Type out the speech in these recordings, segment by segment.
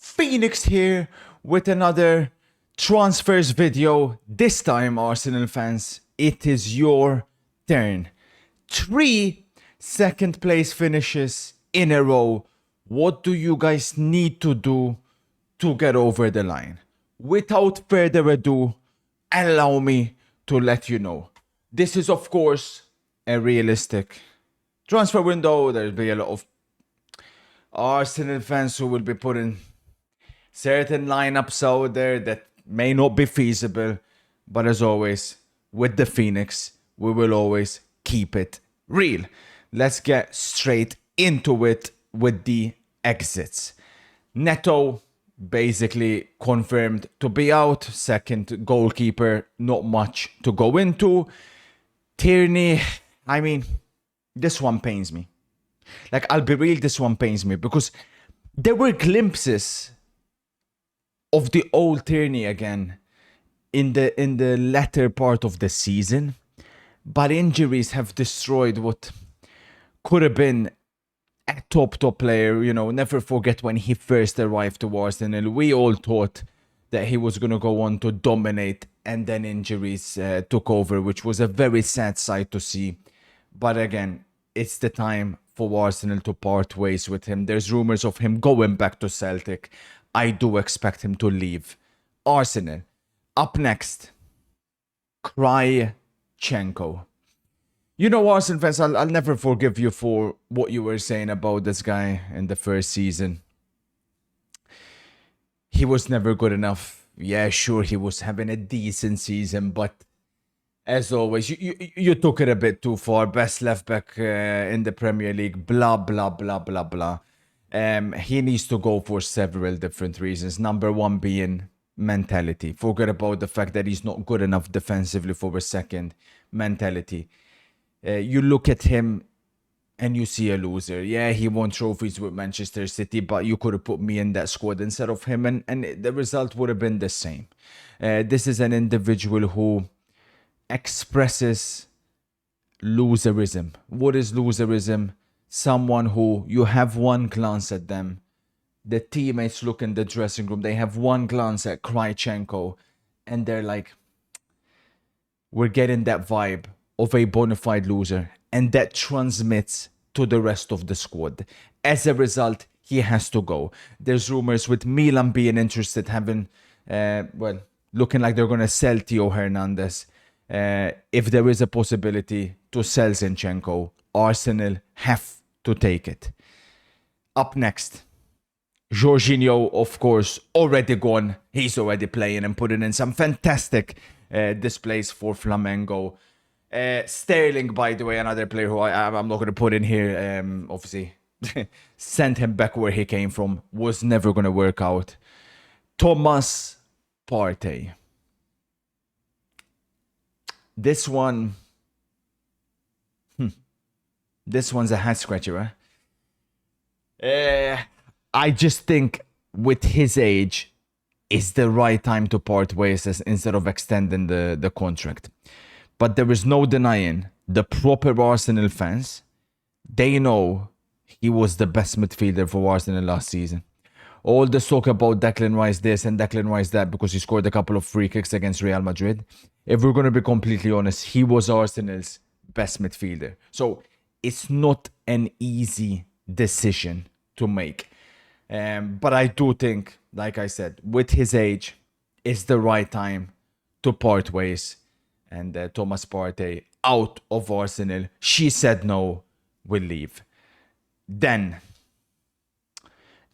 Phoenix here with another transfers video. This time, Arsenal fans, it is your turn. 3 second place finishes in a row. What do you guys need to do to get over the line? Without further ado, allow me to let you know. This is, of course, a realistic transfer window. There'll be a lot of Arsenal fans who will be putting certain lineups out there that may not be feasible. But as always, with the Phoenix, we will always keep it real. Let's get straight into it with the exits. Neto basically confirmed to be out. Second goalkeeper, not much to go into. Tierney, I mean, this one pains me. Like, I'll be real, this one pains me because there were glimpses of the old Tierney again in the latter part of the season, but injuries have destroyed what could have been a top player. You know, never forget when he first arrived to Arsenal. We all thought that he was going to go on to dominate, and then injuries took over, which was a very sad sight to see. But again, it's the time for Arsenal to part ways with him. There's rumors of him going back to Celtic. I do expect him to leave Arsenal. Up next, Krychenko. You know, Arsenal fans, I'll never forgive you for what you were saying about this guy in the first season. He was never good enough. Yeah, sure, he was having a decent season, but as always, you took it a bit too far. Best left back in the Premier League, blah, blah, blah, blah, blah. He needs to go for several different reasons. Number one being mentality. Forget about the fact that he's not good enough defensively for a second. Mentality. You look at him and you see a loser. Yeah, he won trophies with Manchester City, but you could have put me in that squad instead of him, and the result would have been the same. This is an individual who expresses loserism. What is loserism? Someone who you have one glance at them. The teammates look in the dressing room. They have one glance at Krychenko and they're like, we're getting that vibe of a bona fide loser. And that transmits to the rest of the squad. As a result, he has to go. There's rumors with Milan being interested, having, looking like they're going to sell Theo Hernandez. If there is a possibility to sell Zinchenko, Arsenal have to take it. Up next, Jorginho, of course, already gone. He's already playing and putting in some fantastic displays for Flamengo. Sterling, by the way, another player who I'm not going to put in here, obviously, sent him back where he came from. Was never going to work out. Thomas Partey. This one... This one's a head scratcher, huh? I just think with his age, it's the right time to part ways instead of extending the contract. But there is no denying the proper Arsenal fans, they know he was the best midfielder for Arsenal last season. All this talk about Declan Rice this and Declan Rice that because he scored a couple of free kicks against Real Madrid. If we're going to be completely honest, he was Arsenal's best midfielder. So it's not an easy decision to make. But I do think, like I said, with his age, it's the right time to part ways. And Thomas Partey out of Arsenal. She said no, will leave. Then,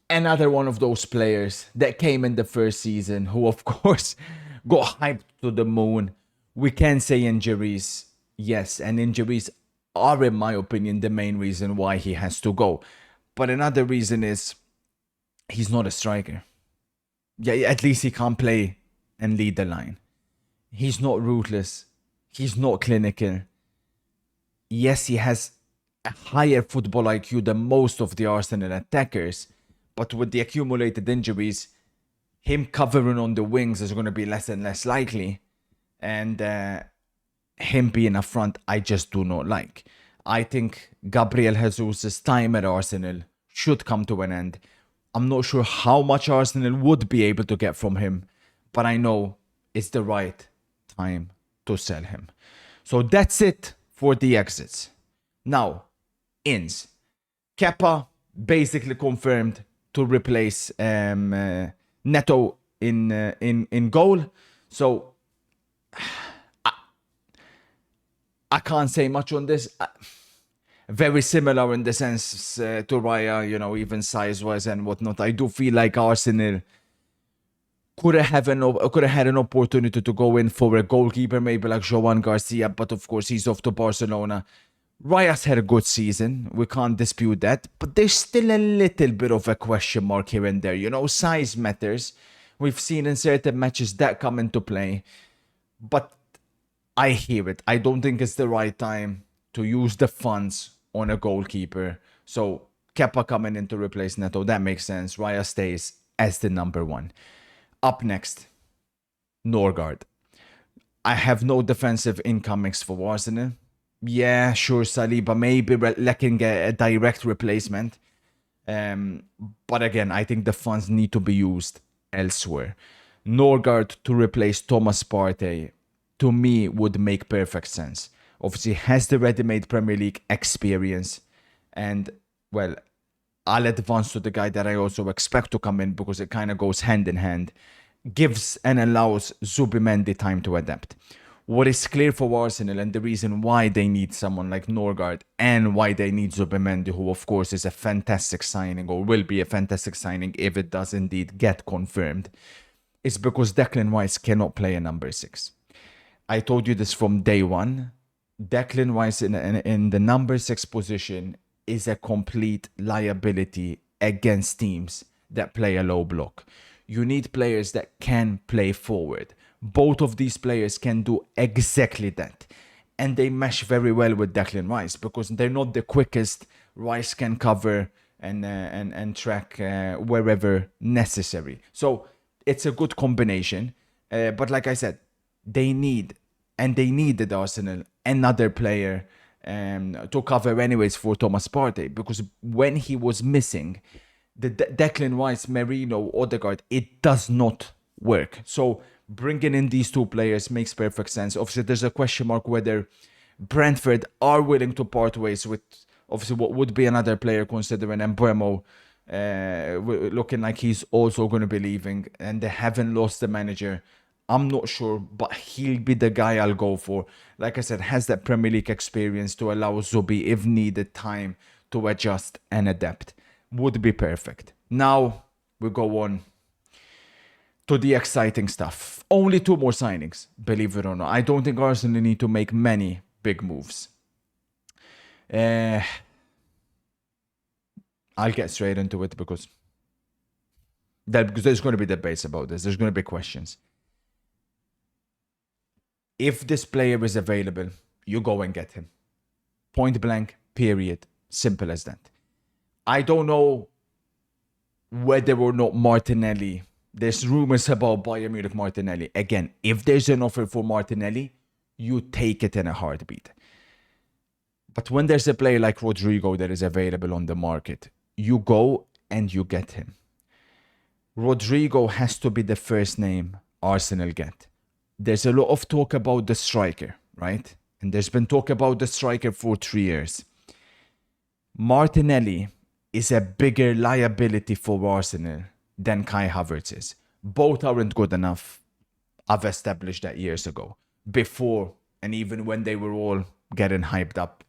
another one of those players that came in the first season who, of course, got hyped to the moon. We can say injuries. Yes, and injuries are, in my opinion, the main reason why he has to go. But another reason is he's not a striker. Yeah, at least he can't play and lead the line. He's not ruthless. He's not clinical. Yes, he has a higher football IQ than most of the Arsenal attackers. But with the accumulated injuries, him covering on the wings is going to be less and less likely. And him being up front, I just do not like. I think Gabriel Jesus' time at Arsenal should come to an end. I'm not sure how much Arsenal would be able to get from him, but I know it's the right time to sell him. So that's it for the exits. Now, ins. Kepa basically confirmed to replace Neto in goal. So I can't say much on this. Very similar in the sense to Raya, you know, even size-wise and whatnot. I do feel like Arsenal could have had an opportunity to go in for a goalkeeper, maybe like Joan Garcia, but of course he's off to Barcelona. Raya's had a good season, we can't dispute that, but there's still a little bit of a question mark here and there. You know, size matters. We've seen in certain matches that come into play, but I hear it. I don't think it's the right time to use the funds on a goalkeeper. So Kepa coming in to replace Neto, that makes sense. Raya stays as the number one. Up next, Norgard. I have no defensive incomings for Arsenal. Yeah, sure, Saliba maybe lacking a direct replacement. But again, I think the funds need to be used elsewhere. Norgard to replace Thomas Partey, to me, would make perfect sense. Obviously, has the ready-made Premier League experience. And, well, I'll advance to the guy that I also expect to come in because it kind of goes hand in hand. Gives and allows Zubimendi time to adapt. What is clear for Arsenal and the reason why they need someone like Norgard and why they need Zubimendi, who of course is a fantastic signing or will be a fantastic signing if it does indeed get confirmed, is because Declan Rice cannot play a number 6. I told you this from day one. Declan Rice in the number 6 position is a complete liability against teams that play a low block. You need players that can play forward. Both of these players can do exactly that. And they mesh very well with Declan Rice because they're not the quickest. Rice can cover and track wherever necessary. So it's a good combination. But like I said, they needed Arsenal another player to cover anyways for Thomas Partey, because when he was missing, the Declan Rice, Merino, Odegaard, it does not work. So bringing in these two players makes perfect sense. Obviously, there's a question mark whether Brentford are willing to part ways with obviously what would be another player, considering Mbeumo looking like he's also going to be leaving, and they haven't lost the manager. I'm not sure, but he'll be the guy I'll go for. Like I said, has that Premier League experience to allow Zubi, if needed, time to adjust and adapt. Would be perfect. Now we go on to the exciting stuff. Only 2 more signings, believe it or not. I don't think Arsenal need to make many big moves. I'll get straight into it because there's going to be debates about this. There's going to be questions. If this player is available, you go and get him. Point blank, period. Simple as that. I don't know whether or not Martinelli. There's rumors about Bayern Munich Martinelli. Again, if there's an offer for Martinelli, you take it in a heartbeat. But when there's a player like Rodrigo that is available on the market, you go and you get him. Rodrigo has to be the first name Arsenal get. There's a lot of talk about the striker, right? And there's been talk about the striker for 3 years. Martinelli is a bigger liability for Arsenal than Kai Havertz is. Both aren't good enough. I've established that years ago. Before, and even when they were all getting hyped up.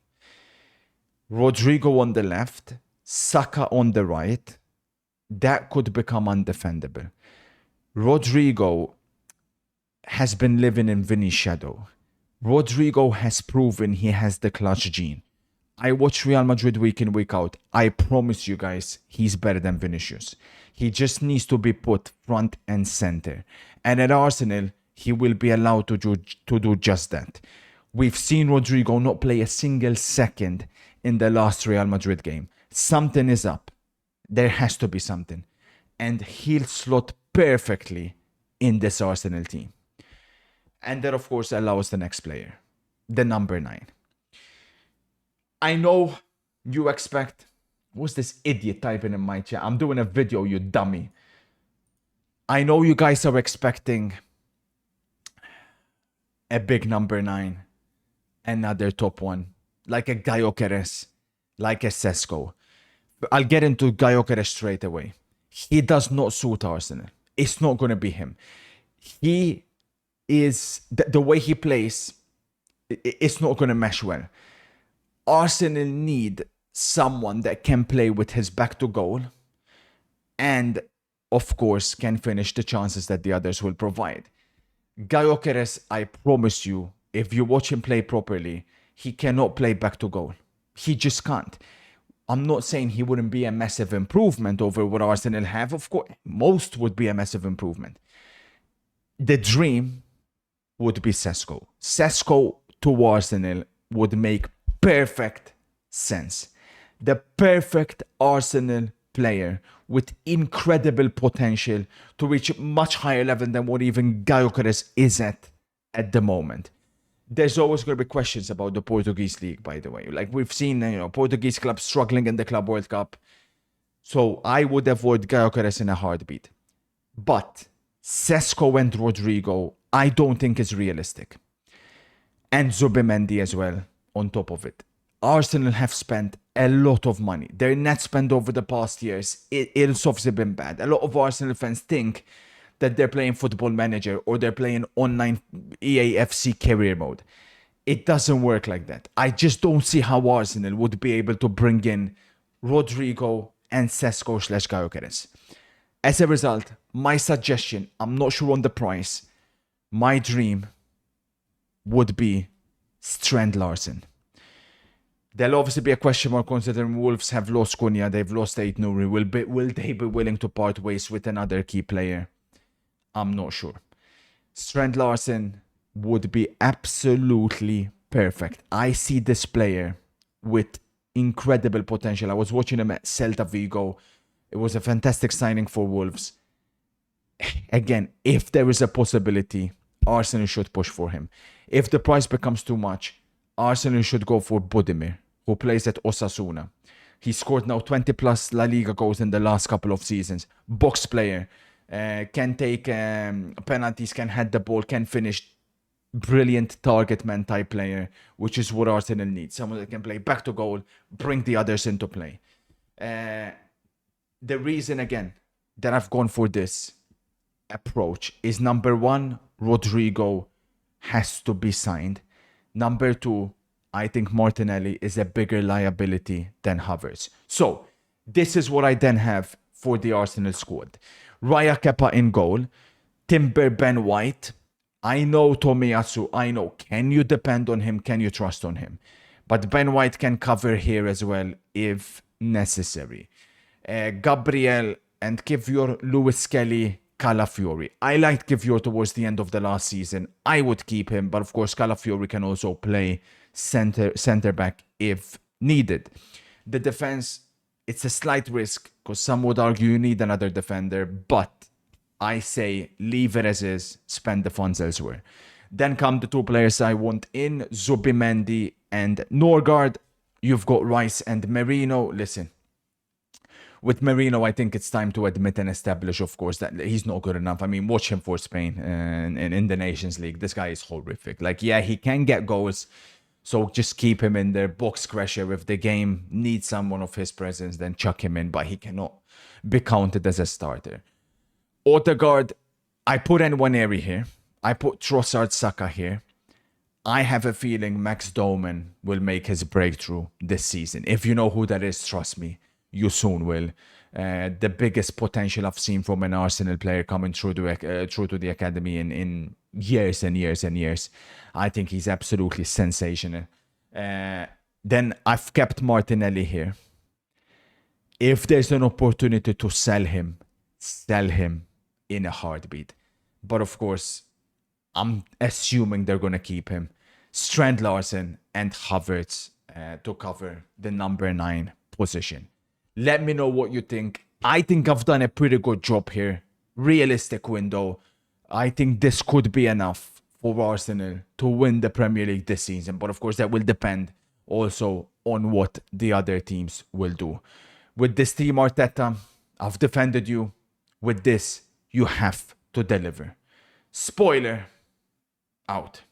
Rodrigo on the left, Saka on the right. That could become undefendable. Rodrigo has been living in Vinny's shadow. Rodrigo has proven he has the clutch gene. I watch Real Madrid week in, week out. I promise you guys, he's better than Vinicius. He just needs to be put front and center. And at Arsenal, he will be allowed to do just that. We've seen Rodrigo not play a single second in the last Real Madrid game. Something is up. There has to be something. And he'll slot perfectly in this Arsenal team. And that, of course, allows the next player, the number 9. I know you expect What's this idiot typing in my chat? I'm doing a video, you dummy. I know you guys are expecting a big number 9, another top one, like a Gyökeres, like a Sesko. I'll get into Gyökeres straight away. He does not suit Arsenal. It's not going to be him. He is, the way he plays, it's not going to mesh well. Arsenal need someone that can play with his back to goal and, of course, can finish the chances that the others will provide. Gyökeres, I promise you, if you watch him play properly, he cannot play back to goal. He just can't. I'm not saying he wouldn't be a massive improvement over what Arsenal have. Of course, most would be a massive improvement. The dream would be Sesko. Sesko to Arsenal would make perfect sense. The perfect Arsenal player with incredible potential to reach a much higher level than what even Gyökeres is at the moment. There's always going to be questions about the Portuguese league, by the way. Like we've seen, Portuguese clubs struggling in the Club World Cup. So I would avoid Gyökeres in a heartbeat. But Sesko and Rodrigo, I don't think is realistic. And Zubimendi as well, on top of it. Arsenal have spent a lot of money. Their net spend over the past years, it's obviously been bad. A lot of Arsenal fans think that they're playing Football Manager or they're playing online EAFC career mode. It doesn't work like that. I just don't see how Arsenal would be able to bring in Rodrigo and Sesko/Gyökeres. As a result, my suggestion, I'm not sure on the price, my dream would be Strand Larsen. There'll obviously be a question mark considering Wolves have lost Cunha, they've lost Ait Nouri. Will they be willing to part ways with another key player? I'm not sure. Strand Larsen would be absolutely perfect. I see this player with incredible potential. I was watching him at Celta Vigo. It was a fantastic signing for Wolves. Again, if there is a possibility, Arsenal should push for him. If the price becomes too much, Arsenal should go for Budimir, who plays at Osasuna. He scored now 20 plus La Liga goals in the last couple of seasons. Box player. Can take penalties, can head the ball, can finish. Brilliant target man type player, which is what Arsenal needs. Someone that can play back to goal, bring the others into play. The reason, again, that I've gone for this approach is number one, Rodrigo has to be signed. Number two, I think Martinelli is a bigger liability than Havertz. So, this is what I then have for the Arsenal squad. Raya Kepa in goal. Timber, Ben White. I know Tomiyasu. I know. Can you depend on him? Can you trust on him? But Ben White can cover here as well if necessary. Gabriel and Kivior, Lewis Kelly, Calafiori. I liked Kivior towards the end of the last season. I would keep him, but of course Calafiori can also play center back if needed. The defense, it's a slight risk because some would argue you need another defender, but I say leave it as is, spend the funds elsewhere. Then come the two players I want in, Zubimendi and Norgard. You've got Rice and Merino. Listen, with Merino, I think it's time to admit and establish, of course, that he's not good enough. I mean, watch him for Spain and in the Nations League. This guy is horrific. Like, yeah, he can get goals, so just keep him in there. Box crusher. If the game needs someone of his presence, then chuck him in, but he cannot be counted as a starter. Odegaard, I put Nwaneri here. I put Trossard Saka here. I have a feeling Max Doman will make his breakthrough this season. If you know who that is, trust me, you soon will. The biggest potential I've seen from an Arsenal player coming through to the academy in years and years and years. I think he's absolutely sensational. Then I've kept Martinelli here. If there's an opportunity to sell him in a heartbeat. But of course, I'm assuming they're going to keep him. Strand Larsen and Havertz to cover the number 9 position. Let me know what you think. I think I've done a pretty good job here. Realistic window. I think this could be enough for Arsenal to win the Premier League this season. But of course, that will depend also on what the other teams will do. With this team, Arteta, I've defended you. With this, you have to deliver. Spoiler, out.